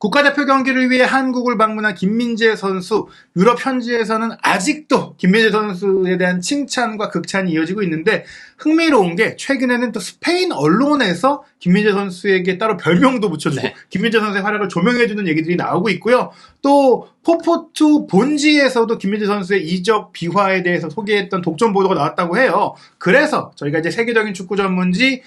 국가대표 경기를 위해 한국을 방문한 김민재 선수, 유럽 현지에서는 아직도 김민재 선수에 대한 칭찬과 극찬이 이어지고 있는데 흥미로운 게 최근에는 또 스페인 언론에서 김민재 선수에게 따로 별명도 붙여주고 네. 김민재 선수의 활약을 조명해주는 얘기들이 나오고 있고요. 또 포포투 본지에서도 김민재 선수의 이적 비화에 대해서 소개했던 독점 보도가 나왔다고 해요. 그래서 저희가 이제 세계적인 축구 전문지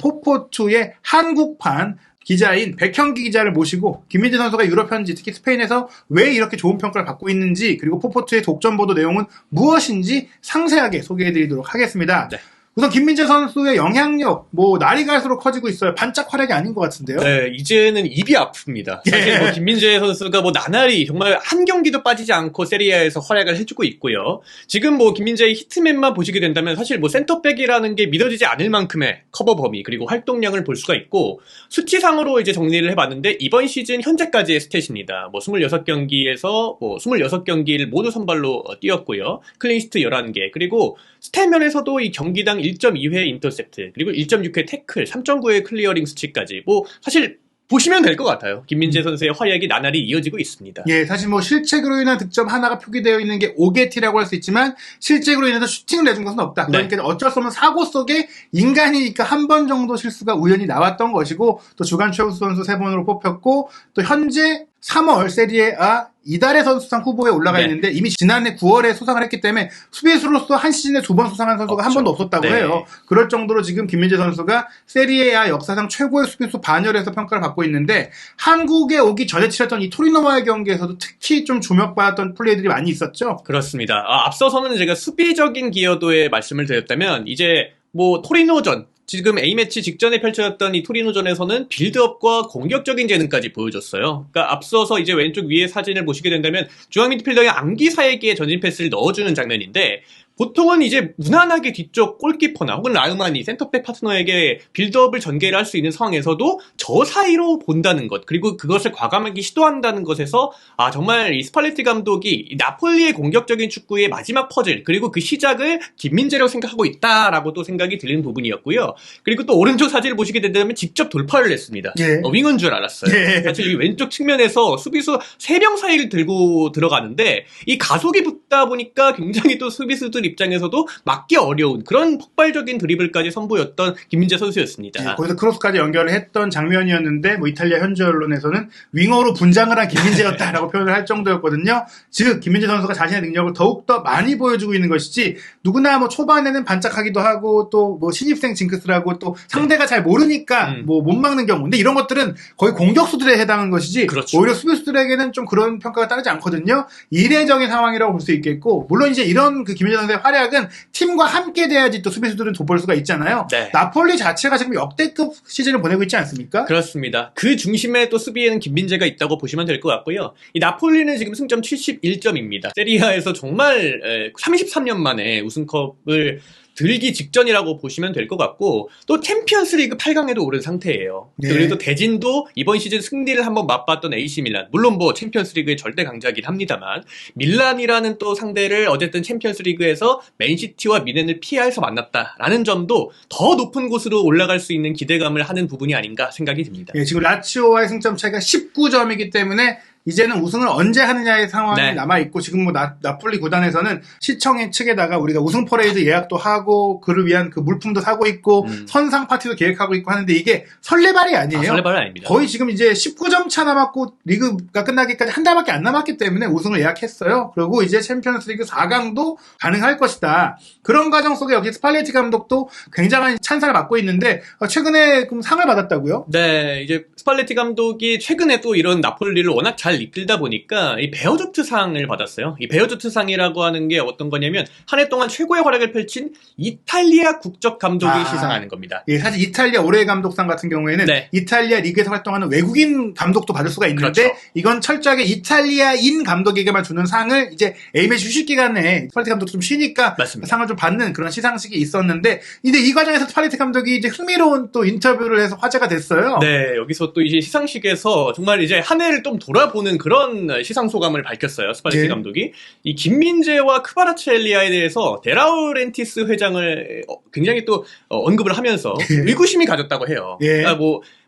포포투의 한국판 기자인 백형기 기자를 모시고 김민재 선수가 유럽 현지 특히 스페인에서 왜 이렇게 좋은 평가를 받고 있는지 그리고 포포투의 독점 보도 내용은 무엇인지 상세하게 소개해드리도록 하겠습니다. 네. 우선 김민재 선수의 영향력 날이 갈수록 커지고 있어요. 반짝 활약이 아닌 것 같은데요. 네, 이제는 입이 아픕니다. 사실 김민재 선수가 나날이 정말 한 경기도 빠지지 않고 세리아에서 활약을 해주고 있고요. 지금 김민재의 히트맨만 보시게 된다면 사실 센터백이라는 게 믿어지지 않을 만큼의 커버 범위 그리고 활동량을 볼 수가 있고 수치상으로 이제 정리를 해봤는데 이번 시즌 현재까지의 스탯입니다. 26경기에서 26경기를 모두 선발로 뛰었고요. 클린시트 11개 그리고 스탯면에서도 이 경기당 1.2회 인터셉트 그리고 1.6회 태클 3.9회 클리어링 수치까지 사실 보시면 될 것 같아요. 김민재 선수의 활약이 나날이 이어지고 있습니다. 예, 사실 실책으로 인한 득점 하나가 표기되어 있는 게 오게티라고 할 수 있지만 실책으로 인해서 슈팅을 내준 것은 없다. 그러니까 어쩔 수 없는 사고 속에 인간이니까 한 번 정도 실수가 우연히 나왔던 것이고 또 주간 최우 선수 3번으로 뽑혔고 또 현재 3월 세리에아 이달의 선수상 후보에 올라가 있는데 이미 지난해 9월에 수상을 했기 때문에 수비수로서 한 시즌에 2번 수상한 선수가 한 번도 없었다고 해요. 그럴 정도로 지금 김민재 선수가 세리에아 역사상 최고의 수비수 반열에서 평가를 받고 있는데 한국에 오기 전에 치렀던 이 토리노와의 경기에서도 특히 좀 주목받았던 플레이들이 많이 있었죠. 그렇습니다. 앞서서는 제가 수비적인 기여도에 말씀을 드렸다면 이제 토리노전 지금 A매치 직전에 펼쳐졌던 이 토리노전에서는 빌드업과 공격적인 재능까지 보여줬어요. 그러니까 앞서서 이제 왼쪽 위에 사진을 보시게 된다면 중앙 미드필더의 앙기사에게 전진 패스를 넣어주는 장면인데 보통은 이제 무난하게 뒤쪽 골키퍼나 혹은 라흐마니 센터백 파트너에게 빌드업을 전개를 할 수 있는 상황에서도 저 사이로 본다는 것 그리고 그것을 과감하게 시도한다는 것에서 정말 이 스팔레티 감독이 이 나폴리의 공격적인 축구의 마지막 퍼즐 그리고 그 시작을 김민재라고 생각하고 있다라고 또 생각이 들리는 부분이었고요. 그리고 또 오른쪽 사진을 보시게 된다면 직접 돌파를 했습니다. 윙인 줄 알았어요. 사실 이 왼쪽 측면에서 수비수 3명 사이를 들고 들어가는데 이 가속이 붙다 보니까 굉장히 또 수비수들 입장에서도 막기 어려운 그런 폭발적인 드리블까지 선보였던 김민재 선수였습니다. 거기서 크로스까지 연결을 했던 장면이었는데 이탈리아 현지 언론에서는 윙어로 분장을 한 김민재였다라고 표현을 할 정도였거든요. 즉 김민재 선수가 자신의 능력을 더욱더 많이 보여주고 있는 것이지 누구나 초반에는 반짝하기도 하고 또 신입생 징크스라고 또 상대가 잘 모르니까 못 막는 경우 근데 이런 것들은 거의 공격수들에 해당하는 것이지 그렇죠. 오히려 수비수들에게는 좀 그런 평가가 따르지 않거든요. 이례적인 상황이라고 볼 수 있겠고 물론 이제 이런 김민재 선수의 활약은 팀과 함께 돼야지 또 수비수들은 돋볼 수가 있잖아요. 나폴리 자체가 지금 역대급 시즌을 보내고 있지 않습니까? 그렇습니다. 그 중심에 또 수비에는 김민재가 있다고 보시면 될 것 같고요. 이 나폴리는 지금 승점 71점입니다. 세리아에서 정말 33년 만에 우승컵을 들기 직전이라고 보시면 될 것 같고 또 챔피언스리그 8강에도 오른 상태예요. 그리고 대진도 이번 시즌 승리를 한번 맛봤던 AC 밀란 물론 챔피언스리그의 절대 강자이긴 합니다만 밀란이라는 또 상대를 어쨌든 챔피언스리그에서 맨시티와 미넨을 피해서 만났다라는 점도 더 높은 곳으로 올라갈 수 있는 기대감을 하는 부분이 아닌가 생각이 듭니다. 지금 라치오와의 승점 차이가 19점이기 때문에 이제는 우승을 언제 하느냐의 상황이 남아있고 지금 나폴리 구단에서는 시청 측에다가 우리가 우승 퍼레이드 예약도 하고 그를 위한 그 물품도 사고 있고 선상 파티도 계획하고 있고 하는데 이게 설레발이 아니에요. 설레발이 아닙니다. 거의 지금 이제 19점 차 남았고 리그가 끝나기까지 한 달밖에 안 남았기 때문에 우승을 예약했어요. 그리고 이제 챔피언스리그 4강도 가능할 것이다. 그런 과정 속에 여기 스팔레티 감독도 굉장한 찬사를 받고 있는데 최근에 상을 받았다고요? 네, 이제 스팔레티 감독이 최근에 또 이런 나폴리를 워낙 잘 이끌다 보니까 이 베어조트상을 받았어요. 이 베어조트상이라고 하는 게 어떤 거냐면 한 해 동안 최고의 활약을 펼친 이탈리아 국적 감독이 시상하는 겁니다. 사실 이탈리아 올해의 감독상 같은 경우에는 이탈리아 리그에서 활동하는 외국인 감독도 받을 수가 있는데 이건 철저하게 이탈리아인 감독에게만 주는 상을 이제 A매치 휴식 기간에 스팔레티 감독도 좀 쉬니까 상을 좀 받는 그런 시상식이 있었는데 근데 이 과정에서 스팔레티 감독이 이제 흥미로운 또 인터뷰를 해서 화제가 됐어요. 네, 여기서 또 이제 시상식에서 정말 이제 한 해를 좀 돌아보는 그런 시상 소감을 밝혔어요. 스팔레티 감독이. 이 김민재와 크바라첼리아에 대해서 데라우렌티스 회장을 굉장히 또 언급을 하면서 의구심이 가졌다고 해요. 그러니까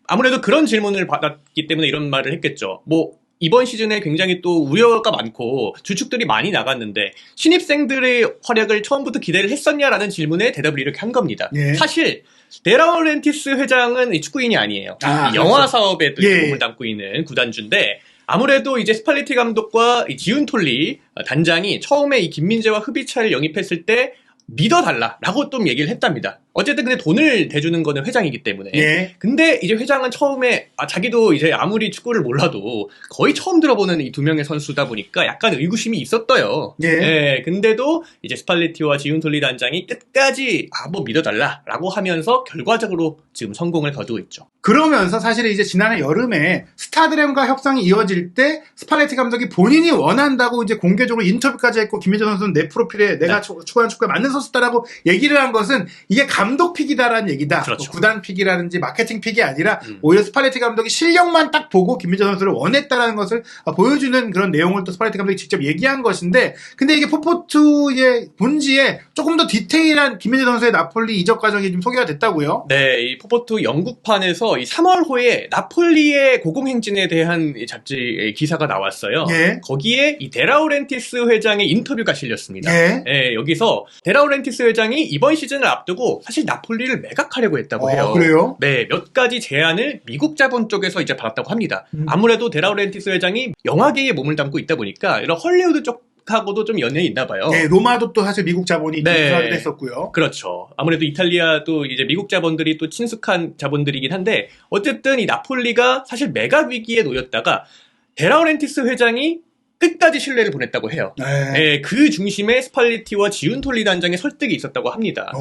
아무래도 그런 질문을 받았기 때문에 이런 말을 했겠죠. 뭐 이번 시즌에 굉장히 또 우려가 많고 주축들이 많이 나갔는데 신입생들의 활약을 처음부터 기대를 했었냐라는 질문에 대답을 이렇게 한 겁니다. 예. 사실 데라우렌티스 회장은 이 축구인이 아니에요. 이 영화 그렇죠. 사업에 또 예. 몸을 담고 있는 구단주인데 아무래도 이제 스팔레티 감독과 이 지훈 톨리 단장이 처음에 이 김민재와 흡이차를 영입했을 때 믿어달라라고 좀 얘기를 했답니다. 어쨌든 근데 돈을 대주는 거는 회장이기 때문에. 예. 근데 이제 회장은 처음에 자기도 이제 아무리 축구를 몰라도 거의 처음 들어보는 이 두 명의 선수다 보니까 약간 의구심이 있었대요. 예. 근데도 이제 스팔레티와 지훈 톨리 단장이 끝까지 뭐 믿어달라라고 하면서 결과적으로 지금 성공을 거두고 있죠. 그러면서 사실 이제 지난해 여름에 스타드램과 협상이 이어질 때 스팔레티 감독이 본인이 원한다고 이제 공개적으로 인터뷰까지 했고 김민재 선수는 내 프로필에 내가 추구하는 축구에 맞는 선수다라고 얘기를 한 것은 이게 감독 픽이다라는 얘기다. 그렇죠. 뭐 구단 픽이라든지 마케팅 픽이 아니라 오히려 스팔레티 감독이 실력만 딱 보고 김민재 선수를 원했다라는 것을 보여주는 그런 내용을 또 스팔레티 감독이 직접 얘기한 것인데 근데 이게 포포투의 본지에 조금 더 디테일한 김민재 선수의 나폴리 이적 과정이 좀 소개가 됐다고요? 네, 이 포포투 영국판에서 이 3월호에 나폴리의 고공행진에 대한 이 잡지 기사가 나왔어요. 예. 거기에 이 데라우렌티스 회장의 인터뷰가 실렸습니다. 예. 여기서 데라우렌티스 회장이 이번 시즌을 앞두고 사실 나폴리를 매각하려고 했다고 해요. 그래요? 네, 몇 가지 제안을 미국 자본 쪽에서 이제 받았다고 합니다. 아무래도 데라우렌티스 회장이 영화계에 몸을 담고 있다 보니까 이런 헐리우드 쪽하고도 좀 연연이 있나 봐요. 네, 로마도 또 사실 미국 자본이 투자를 했었고요. 그렇죠. 아무래도 이탈리아도 이제 미국 자본들이 또 친숙한 자본들이긴 한데 어쨌든 이 나폴리가 사실 매각 위기에 놓였다가 데라우렌티스 회장이 끝까지 신뢰를 보냈다고 해요. 네. 그 중심에 스팔레티와 지훈 톨리 단장의 설득이 있었다고 합니다.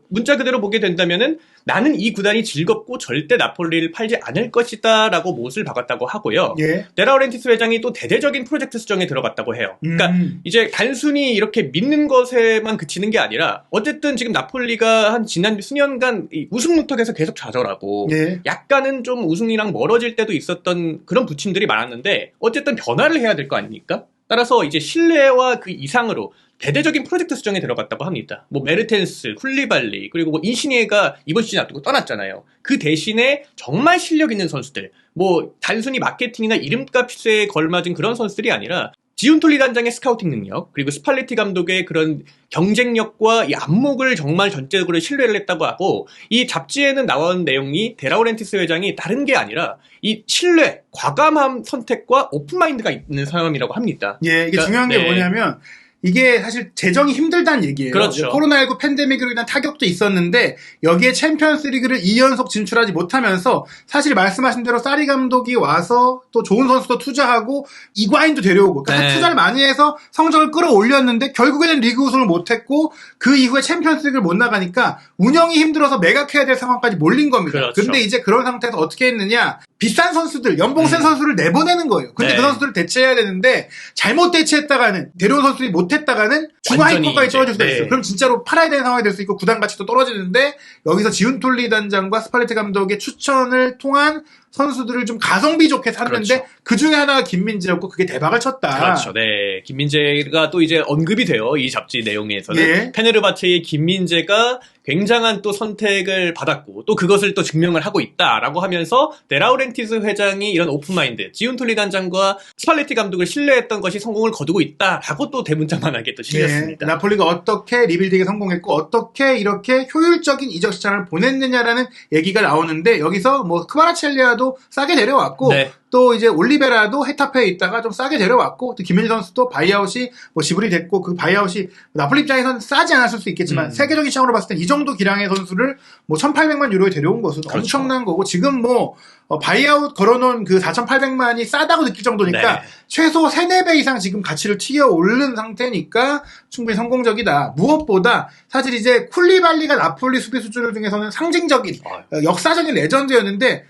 문자 그대로 보게 된다면은 나는 이 구단이 즐겁고 절대 나폴리를 팔지 않을 것이다 라고 못을 박았다고 하고요. 예. 데라우렌티스 회장이 또 대대적인 프로젝트 수정에 들어갔다고 해요. 그러니까 이제 단순히 이렇게 믿는 것에만 그치는 게 아니라 어쨌든 지금 나폴리가 한 지난 수년간 이 우승 문턱에서 계속 좌절하고 예. 약간은 좀 우승이랑 멀어질 때도 있었던 그런 부침들이 많았는데 어쨌든 변화를 해야 될 거 아닙니까? 따라서 이제 신뢰와 그 이상으로 대대적인 프로젝트 수정에 들어갔다고 합니다. 뭐 메르텐스, 쿨리발리 그리고 뭐 인시니에가 이번 시즌 앞두고 떠났잖아요. 그 대신에 정말 실력 있는 선수들, 뭐 단순히 마케팅이나 이름값에 걸맞은 그런 선수들이 아니라 지훈 톨리 단장의 스카우팅 능력 그리고 스팔레티 감독의 그런 경쟁력과 이 안목을 정말 전적으로 신뢰를 했다고 하고 이 잡지에는 나온 내용이 데라우렌티스 회장이 다른 게 아니라 이 신뢰, 과감한 선택과 오픈마인드가 있는 사람이라고 합니다. 예, 이게 그러니까, 중요한 게 뭐냐면 이게 사실 재정이 힘들다는 얘기예요. 그렇죠. 코로나19 팬데믹으로 인한 타격도 있었는데 여기에 챔피언스 리그를 2연속 진출하지 못하면서 사실 말씀하신 대로 사리 감독이 와서 또 좋은 선수도 투자하고 이과인도 데려오고 그러니까 투자를 많이 해서 성적을 끌어올렸는데 결국에는 리그 우승을 못했고 그 이후에 챔피언스 리그를 못 나가니까 운영이 힘들어서 매각해야 될 상황까지 몰린 겁니다. 그렇죠. 근데 이제 그런 상태에서 어떻게 했느냐 비싼 선수들, 연봉 센 선수를 내보내는 거예요. 근데 그 선수들을 대체해야 되는데 잘못 대체했다가는 데려온 선수들이 못했다가는 중하위권까지 떨어질 수도 있어요. 그럼 진짜로 팔아야 되는 상황이 될 수 있고 구단 가치도 떨어지는데 여기서 지훈 톨리 단장과 스팔레티 감독의 추천을 통한 선수들을 좀 가성비 좋게 샀는데 그렇죠. 그 중에 하나가 김민재였고 그게 대박을 쳤다. 그렇죠. 네. 김민재가 또 이제 언급이 돼요. 이 잡지 내용에서는. 예. 페네르바체의 김민재가 굉장한 또 선택을 받았고 또 그것을 또 증명을 하고 있다라고 하면서 데라우렌티스 회장이 이런 오픈마인드, 지훈 톨리 단장과 스팔레티 감독을 신뢰했던 것이 성공을 거두고 있다라고 또 대문짝만하게 또 실렸습니다. 예. 나폴리가 어떻게 리빌딩에 성공했고 어떻게 이렇게 효율적인 이적 시장을 보냈느냐라는 얘기가 나오는데 여기서 뭐 크바라첼리아도 싸게 데려왔고 네. 또 이제 올리베라도 헤타페에 있다가 좀 싸게 데려왔고 또 김민재 선수도 바이아웃이 뭐 지불이 됐고 그 바이아웃이 나폴리 입장에서는 싸지 않았을 수 있겠지만 세계적인 시장으로 봤을 때 이 정도 기량의 선수를 뭐 1,800만 유로에 데려온 것은 그렇죠. 엄청난 거고 지금 뭐 바이아웃 걸어놓은 그 4,800만이 싸다고 느낄 정도니까 네. 최소 3, 4배 이상 지금 가치를 튀어 오른 상태니까 충분히 성공적이다. 무엇보다 사실 이제 쿨리발리가 나폴리 수비 수준을 중에서는 상징적인 역사적인 레전드였는데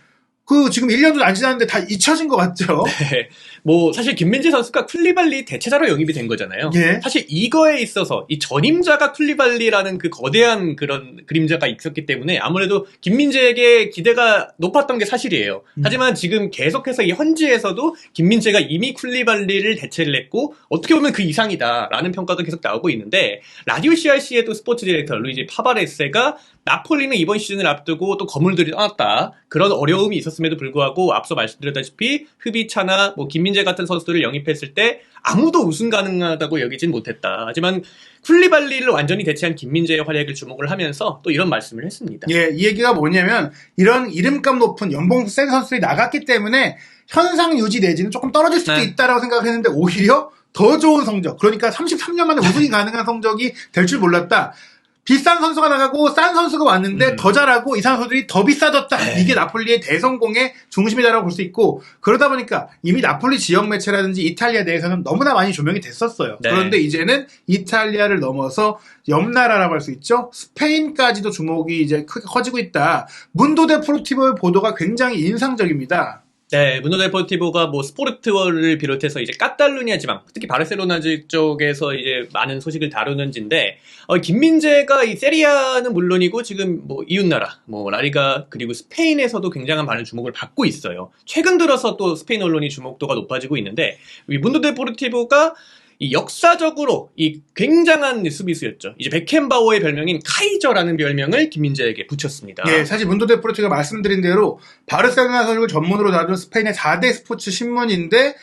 지금 1년도 안 지났는데 다 잊혀진 것 같죠? 네. 뭐 사실 김민재 선수가 쿨리발리 대체자로 영입이 된 거잖아요. 예. 사실 이거에 있어서 이 전임자가 쿨리발리라는 그 거대한 그런 그림자가 있었기 때문에 아무래도 김민재에게 기대가 높았던 게 사실이에요. 하지만 지금 계속해서 이 현지에서도 김민재가 이미 쿨리발리를 대체를 했고 어떻게 보면 그 이상이다라는 평가가 계속 나오고 있는데 라디오 CRC의 또 스포츠 디렉터 루이지 파바레스가 나폴리는 이번 시즌을 앞두고 또 거물들이 떠났다. 그런 어려움이 있었음에도 불구하고 앞서 말씀드렸다시피 흡이차나 뭐 김민재 같은 선수들을 영입했을 때 아무도 우승 가능하다고 여기진 못했다. 하지만 쿨리발리를 완전히 대체한 김민재의 활약을 주목을 하면서 또 이런 말씀을 했습니다. 예, 이 얘기가 뭐냐면 이런 이름값 높은 연봉 센 선수들이 나갔기 때문에 현상 유지 내지는 조금 떨어질 수도 네. 있다라고 생각을 했는데 오히려 더 좋은 성적, 그러니까 33년 만에 우승이 가능한 성적이 될 줄 몰랐다. 비싼 선수가 나가고 싼 선수가 왔는데 더 잘하고 이상한 선수들이 더 비싸졌다. 이게 나폴리의 대성공의 중심이다라고 볼 수 있고, 그러다 보니까 이미 나폴리 지역 매체라든지 이탈리아 내에서는 너무나 많이 조명이 됐었어요. 네. 그런데 이제는 이탈리아를 넘어서 옆 나라라고 할 수 있죠. 스페인까지도 주목이 이제 크게 커지고 있다. 문도 데포르티보의 보도가 굉장히 인상적입니다. 네, 문도 데포티보가 뭐 스포르트월을 비롯해서 이제 카탈루니아 지방, 특히 바르셀로나 쪽에서 이제 많은 소식을 다루는지인데, 김민재가 이 세리아는 물론이고 지금 뭐 이웃나라, 뭐 라리가 그리고 스페인에서도 굉장한 많은 주목을 받고 있어요. 최근 들어서 또 스페인 언론이 주목도가 높아지고 있는데, 이 문도 데포티보가 이 역사적으로 이 굉장한 수비수였죠. 이제 베켄바워의 별명인 카이저라는 별명을 김민재에게 붙였습니다. 예, 사실 문도 데포르티가 말씀드린 대로 바르셀로나 서적을 전문으로 다룬 스페인의 4대 스포츠 신문인데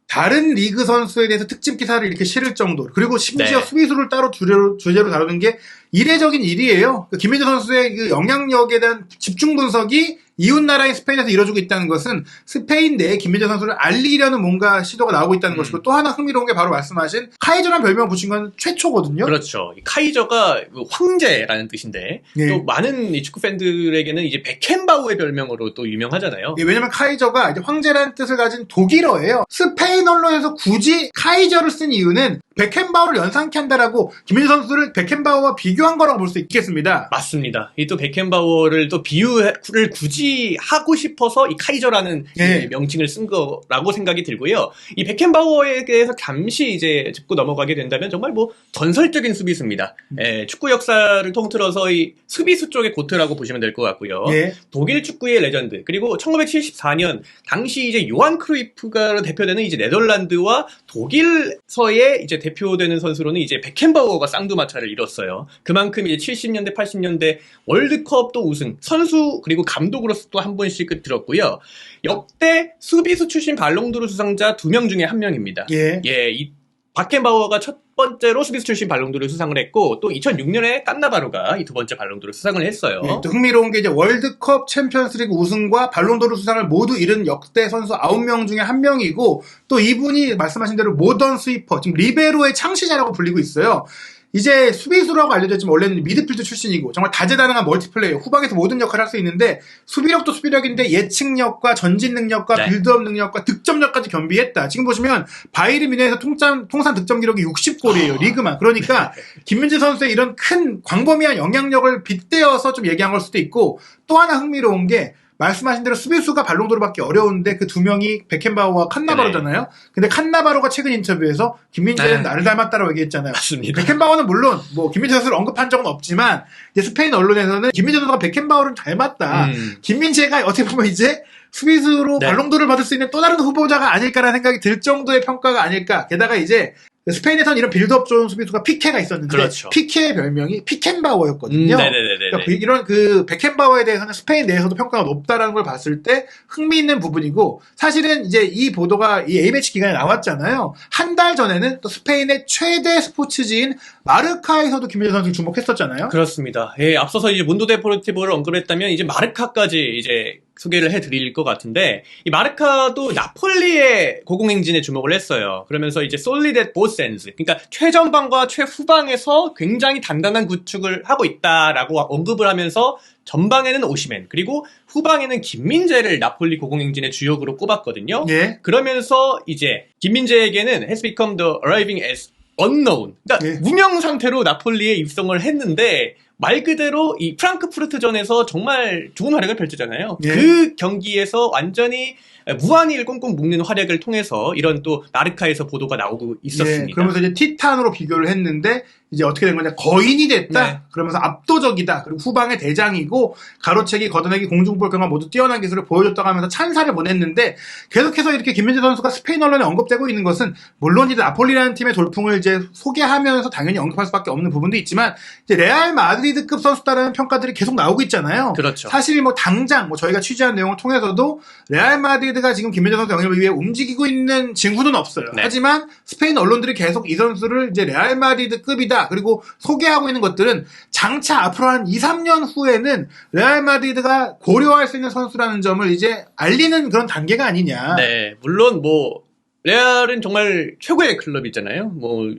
다른 리그 선수에 대해서 특집 기사를 이렇게 실을 정도로, 그리고 심지어 네. 수비수를 따로 주제로 다루는 게 이례적인 일이에요. 김민재 선수의 그 영향력에 대한 집중 분석이 이웃 나라인 스페인에서 이루어지고 있다는 것은 스페인 내에 김민재 선수를 알리려는 뭔가 시도가 나오고 있다는 것이고, 또 하나 흥미로운 게 바로 말씀하신 카이저라는 별명을 붙인 건 최초거든요. 그렇죠. 이 카이저가 황제라는 뜻인데 예. 또 많은 이 축구 팬들에게는 이제 베켄바우의 별명으로 또 유명하잖아요. 예, 왜냐면 카이저가 이제 황제라는 뜻을 가진 독일어예요. 스페인 언론에서 굳이 카이저를 쓴 이유는 베켄바우를 연상케 한다라고 김민재 선수를 베켄바우와 비교한 거라고 볼 수 있겠습니다. 맞습니다. 이 또 베켄바워를 또 비유를 굳이 하고 싶어서 이 카이저라는 예. 이 명칭을 쓴 거라고 생각이 들고요. 이 베켄바워에 대해서 잠시 이제 짚고 넘어가게 된다면 정말 뭐 전설적인 수비수입니다. 예, 축구 역사를 통틀어서 이 수비수 쪽의 고트라고 보시면 될 것 같고요. 예. 독일 축구의 레전드, 그리고 1974년 당시 이제 요한 크루이프가 대표되는 이제 네덜란드와 독일서의 이제 대표되는 선수로는 이제 베켄바워가 쌍두마차를 이뤘어요. 그만큼 이제 70년대, 80년대 월드컵 또 우승, 선수 그리고 감독으로서 또 한 번씩 들었고요. 역대 수비수 출신 발롱도르 수상자 2명 중에 1명입니다. 예. 예, 이 바켄바워가 첫 번째로 수비수 출신 발롱도르 수상을 했고, 또 2006년에 깐나바로가 이 두 번째 발롱도르 수상을 했어요. 예, 또 흥미로운 게 이제 월드컵 챔피언스리그 우승과 발론도르 수상을 모두 이룬 역대 선수 9명 중에 1명이고, 또 이분이 말씀하신 대로 모던 스위퍼, 지금 리베로의 창시자라고 불리고 있어요. 이제 수비수라고 알려졌지만 원래는 미드필드 출신이고 정말 다재다능한 멀티플레이어, 후방에서 모든 역할을 할 수 있는데 수비력도 수비력인데 예측력과 전진 능력과 네. 빌드업 능력과 득점력까지 겸비했다. 지금 보시면 바이에른 뮌헨에서 통산 득점 기록이 60골이에요. 리그만. 그러니까 김민재 선수의 이런 큰 광범위한 영향력을 빗대어서 좀 얘기한 걸 수도 있고, 또 하나 흥미로운 게 말씀하신 대로 수비수가 발롱도르밖에 어려운데 그 두 명이 베켄바우와 칸나바로잖아요. 근데 칸나바로가 최근 인터뷰에서 김민재는 네. 나를 닮았다라고 얘기했잖아요. 맞습니다. 베켄바우는 물론 뭐 김민재 선수를 언급한 적은 없지만 이제 스페인 언론에서는 김민재 선수가 베켄바우를 닮았다. 김민재가 어떻게 보면 이제 수비수로 네. 발롱도르를 받을 수 있는 또 다른 후보자가 아닐까라는 생각이 들 정도의 평가가 아닐까. 게다가 이제 스페인에서는 이런 빌드업 좋은 수비수가 피케가 있었는데, 그렇죠. 피케의 별명이 피켄바워였거든요. 네네네네. 그러니까 이런 그 베켄바워에 대해서는 스페인 내에서도 평가가 높다라는 걸 봤을 때 흥미있는 부분이고, 사실은 이제 이 보도가 이 A매치 기간에 나왔잖아요. 한 달 전에는 또 스페인의 최대 스포츠지인 마르카에서도 김민재 선수를 주목했었잖아요. 그렇습니다. 예, 앞서서 이제 문도 데포르티보를 언급했다면 이제 마르카까지 이제 소개를 해드릴 것 같은데, 이 마르카도 나폴리의 고공행진에 주목을 했어요. 그러면서 이제 솔리댓 보센즈, 그러니까 최전방과 최후방에서 굉장히 단단한 구축을 하고 있다라고 언급을 하면서 전방에는 오시멘, 그리고 후방에는 김민재를 나폴리 고공행진의 주역으로 꼽았거든요. 예. 그러면서 이제 김민재에게는 has become the arriving as unknown. 그러니까 예. 무명 상태로 나폴리에 입성을 했는데 말 그대로 이 프랑크푸르트전에서 정말 좋은 활약을 펼치잖아요. 예. 그 경기에서 완전히 무한히를 꽁꽁 묶는 활약을 통해서 이런 또 마르카에서 보도가 나오고 있었습니다. 예, 그러면서 이제 티탄으로 비교를 했는데 이제 어떻게 된 거냐, 거인이 됐다. 네. 그러면서 압도적이다. 그리고 후방의 대장이고 가로채기, 걷어내기, 공중볼 경험 모두 뛰어난 기술을 보여줬다고 하면서 찬사를 보냈는데, 계속해서 이렇게 김민재 선수가 스페인 언론에 언급되고 있는 것은 물론 이제 나폴리라는 팀의 돌풍을 이제 소개하면서 당연히 언급할 수밖에 없는 부분도 있지만, 이제 레알 마드리드급 선수다라는 평가들이 계속 나오고 있잖아요. 그렇죠. 사실 뭐 당장 뭐 저희가 취재한 내용을 통해서도 레알 마드리드가 지금 김민재 선수 영입을 위해 움직이고 있는 징후는 없어요. 네. 하지만 스페인 언론들이 계속 이 선수를 이제 레알 마드리드급이다, 그리고 소개하고 있는 것들은 장차 앞으로 한 2, 3년 후에는 레알 마드리드가 고려할 수 있는 선수라는 점을 이제 알리는 그런 단계가 아니냐. 네, 물론 뭐 레알은 정말 최고의 클럽이잖아요. 뭐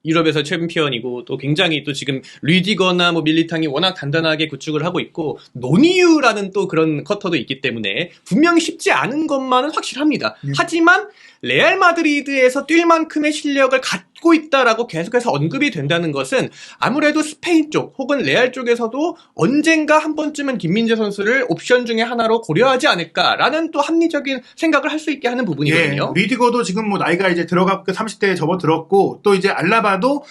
유럽에서 챔피언이고 또 굉장히 또 지금 류디거나 뭐 밀리탕이 워낙 단단하게 구축을 하고 있고 노니유라는 또 그런 커터도 있기 때문에 분명히 쉽지 않은 것만은 확실합니다. 하지만 레알 마드리드에서 뛸 만큼의 실력을 갖고 있다라고 계속해서 언급이 된다는 것은 아무래도 스페인 쪽 혹은 레알 쪽에서도 언젠가 한 번쯤은 김민재 선수를 옵션 중에 하나로 고려하지 않을까라는 또 합리적인 생각을 할 수 있게 하는 부분이거든요. 예, 리디거도 지금 뭐 나이가 이제 들어가고 30대에 접어들었고, 또 이제 알라바도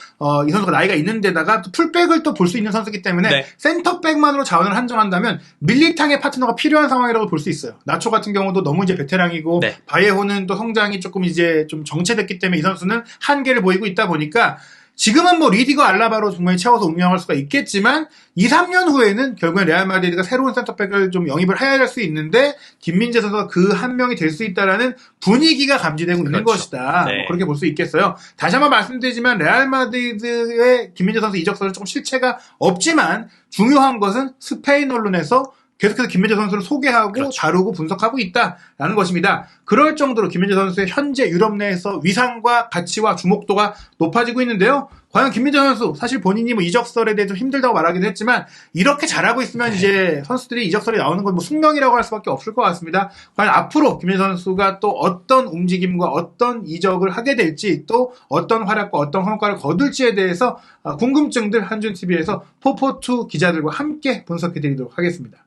이 선수가 나이가 있는데다가 또 풀백을 또 볼 수 있는 선수이기 때문에 네. 센터백만으로 자원을 한정한다면 밀리탕의 파트너가 필요한 상황이라고 볼 수 있어요. 나초 같은 경우도 너무 이제 베테랑이고, 네. 바예호는 또 성장이 조금 이제 좀 정체됐기 때문에 이 선수는 한계를 보이고 있다 보니까 지금은 뭐 리디거 알라바로 정말 채워서 운영할 수가 있겠지만 2, 3년 후에는 결국엔 레알 마드리드가 새로운 센터백을 좀 영입을 해야 할 수 있는데 김민재 선수가 그 한 명이 될 수 있다라는 분위기가 감지되고 있는 그렇죠. 것이다. 네. 뭐 그렇게 볼 수 있겠어요. 다시 한번 말씀드리지만 레알 마드리드의 김민재 선수 이적설은 조금 실체가 없지만 중요한 것은 스페인 언론에서 계속해서 김민재 선수를 소개하고 그렇죠. 다루고 분석하고 있다라는 것입니다. 그럴 정도로 김민재 선수의 현재 유럽 내에서 위상과 가치와 주목도가 높아지고 있는데요. 과연 김민재 선수, 사실 본인이 뭐 이적설에 대해 좀 힘들다고 말하기도 했지만 이렇게 잘하고 있으면 이제 선수들이 이적설이 나오는 건 뭐 숙명이라고 할 수밖에 없을 것 같습니다. 과연 앞으로 김민재 선수가 또 어떤 움직임과 어떤 이적을 하게 될지, 또 어떤 활약과 어떤 성과를 거둘지에 대해서 궁금증들 한준TV에서 포포투 기자들과 함께 분석해드리도록 하겠습니다.